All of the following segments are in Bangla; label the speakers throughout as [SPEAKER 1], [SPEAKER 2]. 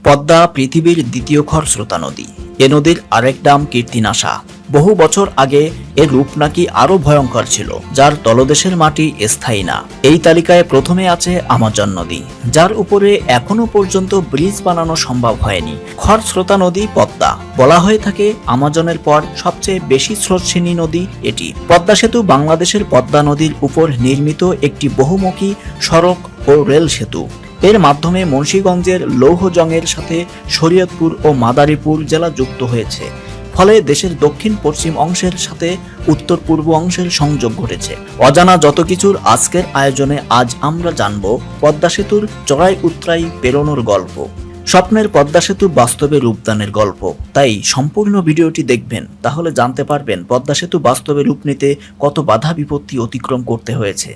[SPEAKER 1] পদ্মা পৃথিবীর দ্বিতীয় খরস্রোতা নদী। এ নদীর আরেক নাম কীর্তিনাশা। বহু বছর আগে এর রূপ নাকি আরো ভয়ঙ্কর ছিল, যার তলদেশের মাটি স্থায়ী না। এই তালিকায় প্রথমে আছে আমাজন নদী, যার উপরে এখনো পর্যন্ত ব্রিজ বানানো সম্ভব হয়নি। খরস্রোতা নদী পদ্মা। বলা হয়ে থাকে আমাজনের পর সবচেয়ে বেশি স্রোতস্বিনী নদী এটি। পদ্মা সেতু বাংলাদেশের পদ্মা নদীর উপর নির্মিত একটি বহুমুখী সড়ক ও রেল সেতু। এর মাধ্যমে মুন্সিগঞ্জের লৌহজংয়ের সাথে শরীয়তপুর ও মাদারীপুর জেলা যুক্ত হয়েছে। ফলে দেশের দক্ষিণ পশ্চিম অংশের সাথে উত্তর পূর্ব অংশের সংযোগ ঘটেছে। অজানা যত কিছুর আজকের আয়োজনে আজ আমরা জানব পদ্মা সেতুর চড়াই উতরাই পেরোনোর গল্প, স্বপ্নের পদ্মা সেতু বাস্তবে রূপদানের গল্প। তাই সম্পূর্ণ ভিডিওটি দেখবেন, তাহলে জানতে পারবেন পদ্মা সেতু বাস্তবে রূপ নিতে কত বাধা বিপত্তি অতিক্রম করতে হয়েছে।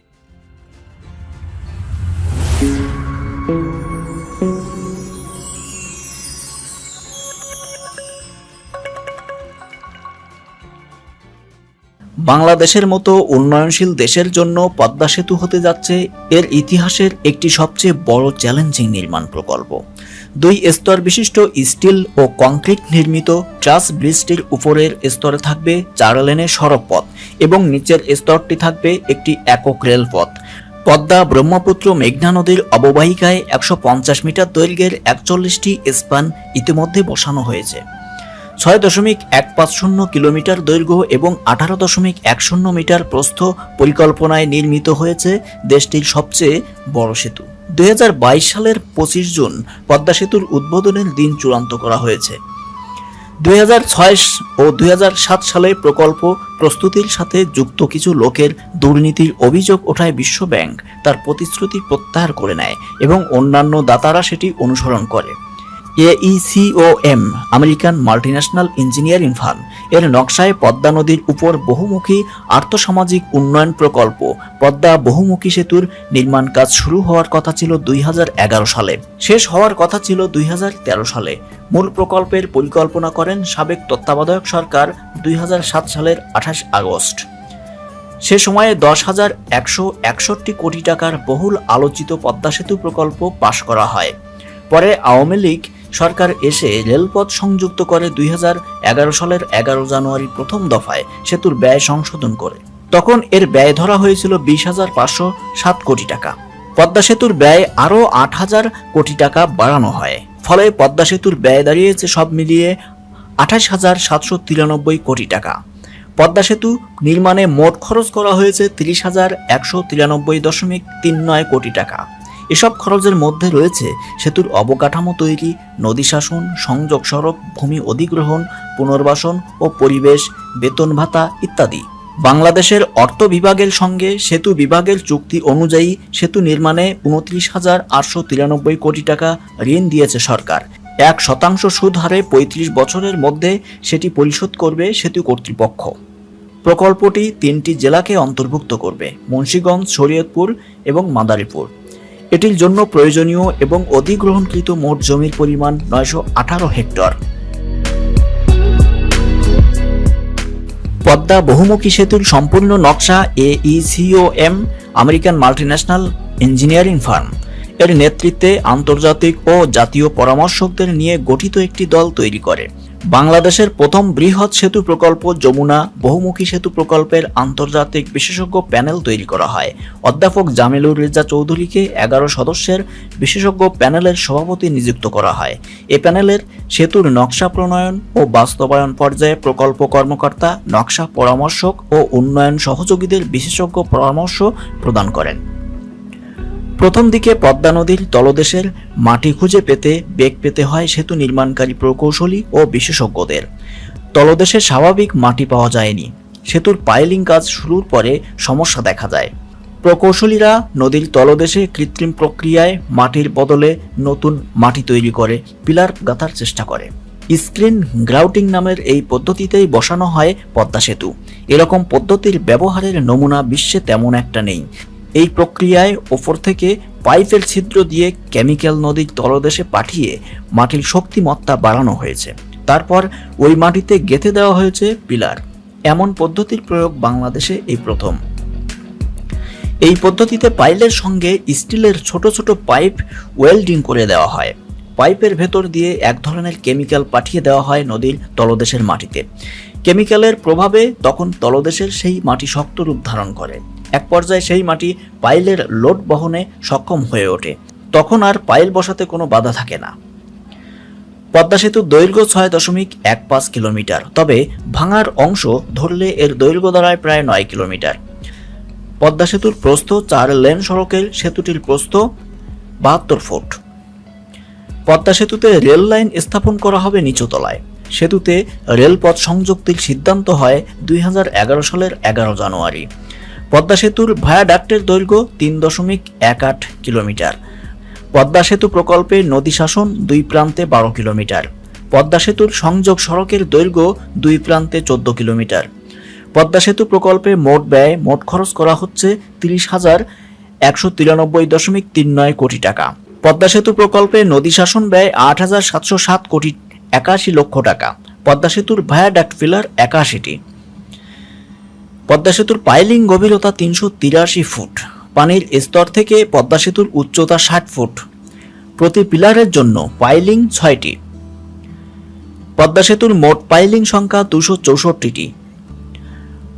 [SPEAKER 1] বাংলাদেশের মতো উন্নয়নশীল দেশের জন্য পদ্মা সেতু হতে যাচ্ছে এর ইতিহাসের একটি সবচেয়ে বড় চ্যালেঞ্জিং নির্মাণ প্রকল্প। 2 স্তর বিশিষ্ট স্টিল ও কংক্রিট নির্মিত ট্রাস ব্রিজটির উপরের স্তরে থাকবে 4 লেনের সড়ক পথ এবং নিচের স্তরটি থাকবে একটি একক রেলপথ। পদ্মা ব্রহ্মপুত্র মেঘনা নদীর অববাহিকায় 150 মিটার দৈর্ঘ্যের 41টি স্প্যান ইতিমধ্যে বসানো হয়েছে। 6.150 কিলোমিটার দৈর্ঘ্য এবং 18.10 মিটার প্রস্থ পরিকল্পনায় নির্মিত হয়েছে দেশটির সবচেয়ে বড় সেতু। 2022 সালের 25 জুন পদ্মা সেতুর উদ্বোধনের দিন চূড়ান্ত করা হয়েছে। 2006 ও 2007 সালে প্রকল্প প্রস্তুতির সাথে যুক্ত কিছু লোকের দুর্নীতির অভিযোগ ওঠায় বিশ্ব ব্যাংক তার প্রতিশ্রুতি প্রত্যাহার করে নেয় এবং অন্যান্য দাতারা সেটি অনুসরণ করে। AECOM American multinational engineering farm এর নকশায় পদ্মা নদীর উপর বহুমুখী আর্থসামাজিক উন্নয়ন প্রকল্প পদ্মা বহুমুখী সেতুর নির্মাণ কাজ শুরু হওয়ার কথা ছিল 2011 সালে, শেষ হওয়ার কথা ছিল 2013 সালে। মূল প্রকল্পের পরিকল্পনা করেন সাবেক তত্ত্বাবধায়ক সরকার 2007 সালের 28 আগস্ট। সে সময়ে 10,161 কোটি টাকার বহুল আলোচিত পদ্মা সেতু প্রকল্প পাশ করা হয়। পরে আওয়ামী লীগ সরকার এসে রেলপথ সংযুক্ত করে 2011 সালের 11 জানুয়ারি প্রথম দফায় সেতুর ব্যয় সংশোধন করে। তখন এর ব্যয় ধরা হয়েছিল 20,507 কোটি টাকা। পদ্মা সেতুর ব্যয় আরও 8,000 কোটি টাকা বাড়ানো হয়। ফলে পদ্মা সেতুর ব্যয় দাঁড়িয়েছে সব মিলিয়ে 28,793 কোটি টাকা। পদ্মা সেতু নির্মাণে মোট খরচ করা হয়েছে 30,193.39 কোটি টাকা। এসব খরচের মধ্যে রয়েছে সেতুর অবকাঠামো তৈরি, নদী শাসন, সংযোগ সড়ক, ভূমি অধিগ্রহণ, পুনর্বাসন ও পরিবেশ, বেতন ভাতা ইত্যাদি। বাংলাদেশের অর্থ বিভাগের সঙ্গে সেতু বিভাগের চুক্তি অনুযায়ী সেতু নির্মাণে 29,893 কোটি টাকা ঋণ দিয়েছে সরকার। 1% সুদ হারে 35 বছরের মধ্যে সেটি পরিশোধ করবে সেতু কর্তৃপক্ষ। প্রকল্পটি 3টি জেলাকে অন্তর্ভুক্ত করবে: মুন্সিগঞ্জ, শরীয়তপুর এবং মাদারীপুর। এটির জন্য প্রয়োজনীয় এবং অধিগ্রহণকৃত মোট জমির পরিমাণ 918 হেক্টর। পদ্মা বহুমুখী সেতুর সম্পূর্ণ নকশা AECOM American multinational engineering farm এর নেতৃত্বে আন্তর্জাতিক ও জাতীয় পরামর্শকদের নিয়ে গঠিত একটি দল তৈরি করে। বাংলাদেশের প্রথম বৃহৎ সেতু প্রকল্প যমুনা বহুমুখী সেতু প্রকল্পের আন্তর্জাতিক বিশেষজ্ঞ প্যানেল তৈরি করা হয়। অধ্যাপক জামিলুর রেজা চৌধুরীকে 11 সদস্যের বিশেষজ্ঞ প্যানেলের সভাপতি নিযুক্ত করা হয়। এ প্যানেলের সেতুর নকশা প্রণয়ন ও বাস্তবায়ন পর্যায়ে প্রকল্প কর্মকর্তা, নকশা পরামর্শক ও উন্নয়ন সহযোগীদের বিশেষজ্ঞ পরামর্শ প্রদান করেন। প্রথম দিকে পদ্মা নদীর তলদেশের মাটি খুঁজে পেতে বেগ পেতে হয় সেতু নির্মাণকারী প্রকৌশলী ও বিশেষজ্ঞদের। তলদেশে স্বাভাবিক মাটি পাওয়া যায়নি। সেতুর পাইলিং কাজ শুরুর পরে সমস্যা দেখা যায়। প্রকৌশলীরা নদীর তলদেশে কৃত্রিম প্রক্রিয়ায় মাটির বদলে নতুন মাটি তৈরি করে পিলার গাঁথার চেষ্টা করে। স্ক্রিন গ্রাউটিং নামের এই পদ্ধতিতেই বসানো হয় পদ্মা সেতু। এরকম পদ্ধতির ব্যবহারের নমুনা বিশ্বে তেমন একটা নেই। এই প্রক্রিয়ায় ওপর থেকে পাইপের ছিদ্র দিয়ে কেমিক্যাল নদীর তলদেশে পাঠিয়ে মাটির শক্তিমত্তা বাড়ানো হয়েছে। তারপর ওই মাটিতে গেঁথে দেওয়া হয়েছে পিলার। এমন পদ্ধতির প্রয়োগ বাংলাদেশে এই প্রথম। এই পদ্ধতিতে পাইলের সঙ্গে স্টিলের ছোট ছোট পাইপ ওয়েল্ডিং করে দেওয়া হয়। পাইপের ভেতর দিয়ে এক ধরনের কেমিক্যাল পাঠিয়ে দেওয়া হয় নদীর তলদেশের মাটিতে। কেমিক্যালের প্রভাবে তখন তলদেশের সেই মাটি শক্ত রূপ ধারণ করে। এক পর্যায়ে সেই মাটি পাইলের লোড বহনে সক্ষম হয়ে ওঠে। তখন আর পাইল বসাতে কোনো বাধা থাকে না। পদ্মা সেতুর দৈর্ঘ্য 6.15 কিলোমিটার, তবে ভাঙার অংশ ধরলে এর দৈর্ঘ্য দাঁড়ায় প্রায় 9 কিলোমিটার। পদ্মা সেতুর প্রস্থ 4 লেন সড়কের সেতুটির প্রস্থ 72 ফুট। পদ্মা সেতুতে রেল লাইন স্থাপন করা হবে নিচুতলায়। সেতুতে রেলপথ সংযুক্তির সিদ্ধান্ত হয় 2011 সালের 11 জানুয়ারি। পদ্মা সেতুর ভায়াডাক্টের দৈর্ঘ্য 3.18 কিলোমিটার। পদ্মা সেতু প্রকল্পে নদী শাসন 2 প্রান্তে 12 কিলোমিটার। পদ্মা সেতুর সংযোগ সড়কের দৈর্ঘ্য 2 প্রান্তে 14 কিলোমিটার। পদ্মা সেতু প্রকল্পে মোট খরচ করা হচ্ছে 30,193.39 কোটি টাকা। পদ্মা সেতু প্রকল্পে নদী শাসন ব্যয় 8,707 কোটি 81 লক্ষ টাকা। পদ্মা সেতুর ভায়াডাক্ট ফিলার 81টি। পদ্মা সেতুর পাইলিং গভীরতা 383 ফুট। পানির স্তর থেকে পদ্মা সেতুর উচ্চতা 60 ফুট। প্রতি পিলারের জন্য পাইলিং 6টি। পদ্মা সেতুর মোট পাইলিং সংখ্যা 264টি।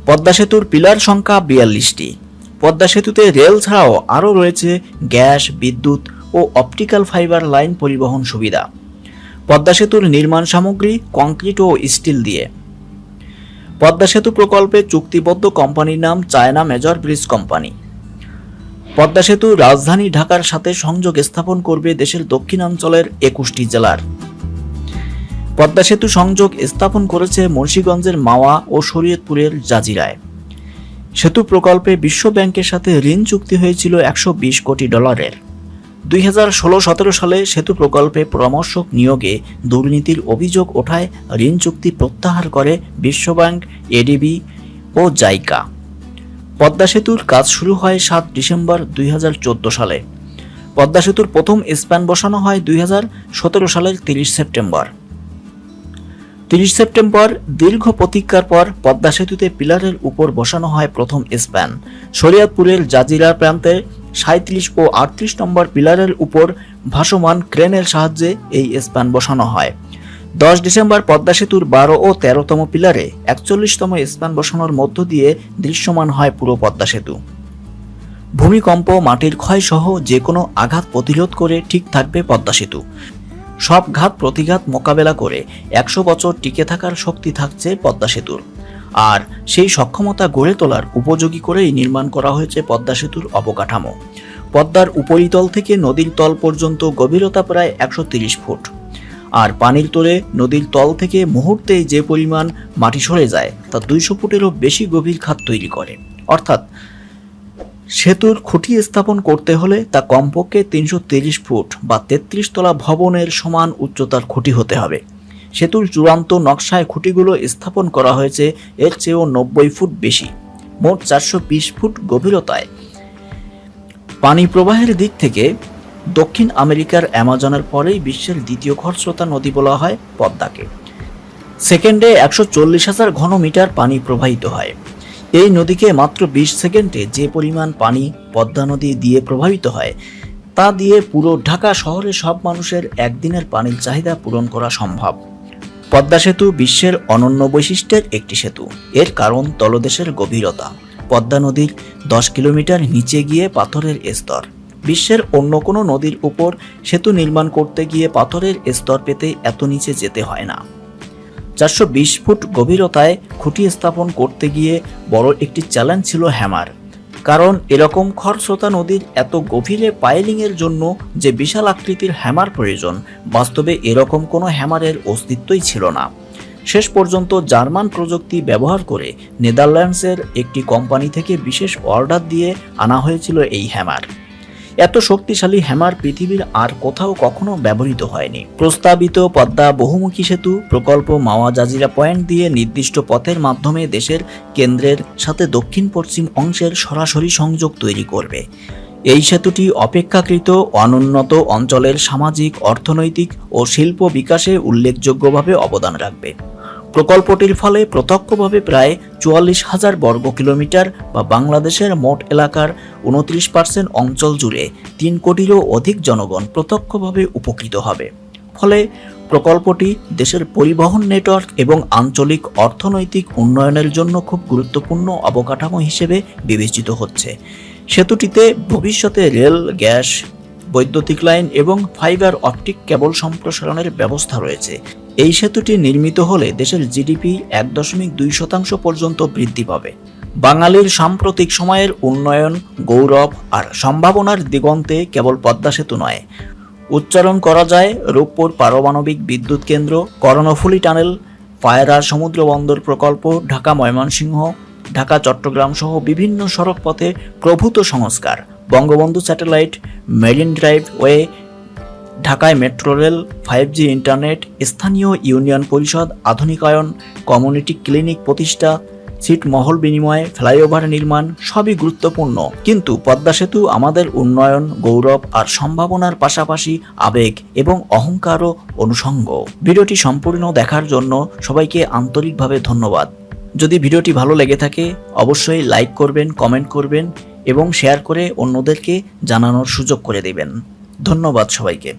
[SPEAKER 1] পদ্মা সেতুর পিলার সংখ্যা 42টি। পদ্মা সেতুতে রেল ছাড়াও আরও রয়েছে গ্যাস, বিদ্যুৎ ও অপটিক্যাল ফাইবার লাইন পরিবহন সুবিধা। পদ্মা সেতুর নির্মাণ সামগ্রী কংক্রিট ও স্টিল দিয়ে। পদ্মা সেতু প্রকল্পে চুক্তিবদ্ধ কোম্পানির নাম China major bridge company. Padma সেতু রাজধানী ঢাকার সাথে সংযোগ স্থাপন করবে দেশের দক্ষিণাঞ্চলের 21টি জেলার। পদ্মা সেতু সংযোগ স্থাপন করেছে মুন্সিগঞ্জের মাওয়া ও শরীয়তপুরের জাজিরায়। সেতু প্রকল্পে বিশ্ব ব্যাংকের সাথে ঋণ চুক্তি হয়েছিল $120 কোটি। 2016-17 সালে সেতু প্রকল্পে পরামর্শক নিয়োগে দুর্নীতির অভিযোগ ওঠায় ঋণ চুক্তি প্রত্যাহার করে বিশ্বব্যাংক, এডিবি ও জাইকা। পদ্মা সেতুর কাজ শুরু হয় 7 ডিসেম্বর 2014 সালে। পদ্মা সেতুর প্রথম স্প্যান বসানো হয় 2017 সালের 30 সেপ্টেম্বর। 30 সেপ্টেম্বর দীর্ঘ প্রতীক্ষার পর পদ্মা সেতুতে পিলারের উপর বসানো হয় প্রথম স্প্যান। শরীয়তপুরের জাজিরা প্রান্তে 37 ও 38 নম্বর পিলারের উপর ভাসমান ক্রেনের সাহায্যে এই স্প্যান বসানো হয়। 10 ডিসেম্বর পদ্মা সেতুর 12 ও 13তম পিলারে 41তম স্প্যান বসানোর মধ্য দিয়ে দৃশ্যমান হয় পুরো পদ্মা সেতু। ভূমিকম্প, মাটির ক্ষয় সহ যে কোনো আঘাত প্রতিরোধ করে ঠিক থাকবে পদ্মা সেতু। সব ঘাত প্রতিঘাত মোকাবেলা করে 100 বছর টিকে থাকার শক্তি থাকছে পদ্মা সেতুর। আর সেই সক্ষমতা গড়ে তোলার উপযোগী করেই নির্মাণ করা হয়েছে পদ্মা সেতুর অবকাঠামো। পদ্মার উপরিতল থেকে নদীর তল পর্যন্ত গভীরতা প্রায় 130 ফুট। আর পানির তোরে নদীর তল থেকে মুহূর্তেই যে পরিমাণ মাটি সরে যায় তা 200 ফুটেরও বেশি গভীর খাত তৈরি করে। অর্থাৎ সেতুর খুঁটি স্থাপন করতে হলে তা কমপক্ষে 330 ফুট বা 33 তলা ভবনের সমান উচ্চতার খুঁটি হতে হবে। সেতুর চূড়ান্ত নকশায় খুঁটিগুলো স্থাপন করা হয়েছে এর চেয়েও 90 ফুট বেশি, মোট 420 ফুট গভীরতায়। পানি প্রবাহের দিক থেকে দক্ষিণ আমেরিকার অ্যামাজনের পরেই বিশ্বের দ্বিতীয় খরস্রোতা নদী বলা হয় পদ্মাকে। সেকেন্ডে 140,000 ঘনমিটার পানি প্রবাহিত হয়। এই নদীকে মাত্র 20 সেকেন্ডে যে পরিমাণ পানি পদ্মা নদী দিয়ে প্রবাহিত হয় তা দিয়ে পুরো ঢাকা শহরের সব মানুষের একদিনের পানির চাহিদা পূরণ করা সম্ভব। পদ্মা সেতু বিশ্বের অনন্য বৈশিষ্ট্যের একটি সেতু। এর কারণ তলদেশের গভীরতা। পদ্মা নদীর 10 কিলোমিটার নিচে গিয়ে পাথরের স্তর। বিশ্বের অন্য কোনো নদীর উপর সেতু নির্মাণ করতে গিয়ে পাথরের স্তর পেতে এত নিচে যেতে হয় না। 420 ফুট গভীরতায় খুঁটি স্থাপন করতে গিয়ে বড় একটি চ্যালেঞ্জ ছিল হ্যামার। কারণ এরকম খরস্রোতা নদীর এত গভীরে পাইলিংয়ের জন্য যে বিশাল আকৃতির হ্যামার প্রয়োজন, বাস্তবে এরকম কোনো হ্যামারের অস্তিত্বই ছিল না। শেষ পর্যন্ত জার্মান প্রযুক্তি ব্যবহার করে নেদারল্যান্ডসের একটি কোম্পানি থেকে বিশেষ অর্ডার দিয়ে আনা হয়েছিল এই হ্যামার। এত শক্তিশালী হ্যামার পৃথিবীর আর কোথাও কখনো ব্যবহৃত হয়নি। প্রস্তাবিত পদ্মা বহুমুখী সেতু প্রকল্প মাওয়া জাজিরা পয়েন্ট দিয়ে নির্দিষ্ট পথের মাধ্যমে দেশের কেন্দ্রের সাথে দক্ষিণ পশ্চিম অংশের সরাসরি সংযোগ তৈরি করবে। এই সেতুটি অপেক্ষাকৃত অনুন্নত অঞ্চলের সামাজিক, অর্থনৈতিক ও শিল্প বিকাশে উল্লেখযোগ্যভাবে অবদান রাখবে। প্রকল্পটির ফলে প্রত্যক্ষভাবে প্রায় 44,000 বর্গ কিলোমিটার বা বাংলাদেশের মোট এলাকার 29% অঞ্চল জুড়ে 3 কোটিরও অধিক জনগণ প্রত্যক্ষভাবে উপকৃত হবে। ফলে প্রকল্পটি দেশের পরিবহন নেটওয়ার্ক এবং আঞ্চলিক অর্থনৈতিক উন্নয়নের জন্য খুব গুরুত্বপূর্ণ অবকাঠামো হিসেবে বিবেচিত হচ্ছে। সেতুটিতে ভবিষ্যতে রেল, গ্যাস, বৈদ্যুতিক লাইন এবং ফাইবার অপটিক কেবল সম্প্রসারণের ব্যবস্থা রয়েছে। এই সেতুটি নির্মিত হলে দেশের জিডিপি 1.2% পর্যন্ত বৃদ্ধি পাবে। বাঙালির সাম্প্রতিক সময়ের উন্নয়ন, গৌরব আর সম্ভাবনার দিগন্তে কেবল পদ্মা সেতু নয়, উচ্চারণ করা যায় রূপপুর পারমাণবিক বিদ্যুৎ কেন্দ্র, কর্ণফুলী টানেল, পায়রা সমুদ্র বন্দর প্রকল্প, ঢাকা ময়মনসিংহ, ঢাকা চট্টগ্রাম সহ বিভিন্ন সড়কপথে প্রভূত সংস্কার, Bangabandhu satellite, marine drive way, ঢাকায় মেট্রো রেল, 5G ইন্টারনেট, স্থানীয় ইউনিয়ন পরিষদ আধুনিকায়ন, কমিউনিটি ক্লিনিক প্রতিষ্ঠা, ছিটমহল বিনিময়ে ফ্লাইওভার নির্মাণ সবই গুরুত্বপূর্ণ। কিন্তু পদ্মা সেতু আমাদের উন্নয়ন, গৌরব আর সম্ভাবনার পাশাপাশি আবেগ এবং অহংকারও অনুষঙ্গ। ভিডিওটি সম্পূর্ণ দেখার জন্য সবাইকে আন্তরিকভাবে ধন্যবাদ। যদি ভিডিওটি ভালো লেগে থাকে অবশ্যই লাইক করবেন, কমেন্ট করবেন এবং শেয়ার করে অন্যদেরকে জানানোর সুযোগ করে দেবেন। ধন্যবাদ সবাইকে।